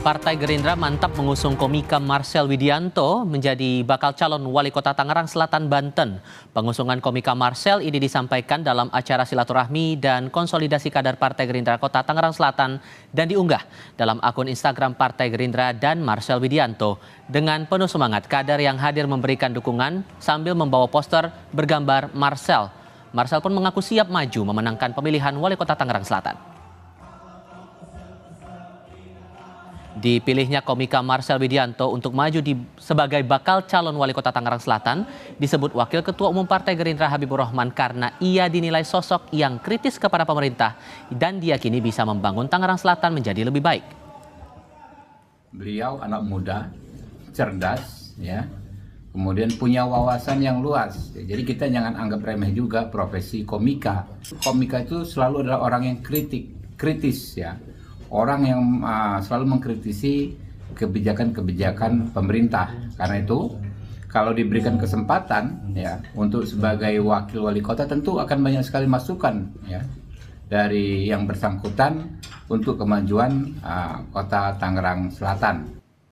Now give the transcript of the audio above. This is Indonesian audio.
Partai Gerindra mantap mengusung komika Marcel Widianto menjadi bakal calon wali kota Tangerang Selatan, Banten. Pengusungan komika Marcel ini disampaikan dalam acara silaturahmi dan konsolidasi kader Partai Gerindra Kota Tangerang Selatan dan diunggah dalam akun Instagram Partai Gerindra dan Marcel Widianto. Dengan penuh semangat, kader yang hadir memberikan dukungan sambil membawa poster bergambar Marcel. Marcel pun mengaku siap maju memenangkan pemilihan wali kota Tangerang Selatan. Dipilihnya komika Marcel Widianto untuk maju sebagai bakal calon wali kota Tangerang Selatan disebut Wakil Ketua Umum Partai Gerindra Habibur Rahman karena ia dinilai sosok yang kritis kepada pemerintah dan diyakini bisa membangun Tangerang Selatan menjadi lebih baik. Beliau anak muda, cerdas, ya, kemudian punya wawasan yang luas. Jadi kita jangan anggap remeh juga profesi komika. Komika itu selalu adalah orang yang kritis, ya. Orang yang selalu mengkritisi kebijakan-kebijakan pemerintah. Karena itu, kalau diberikan kesempatan ya untuk sebagai wakil wali kota tentu akan banyak sekali masukan ya dari yang bersangkutan untuk kemajuan kota Tangerang Selatan.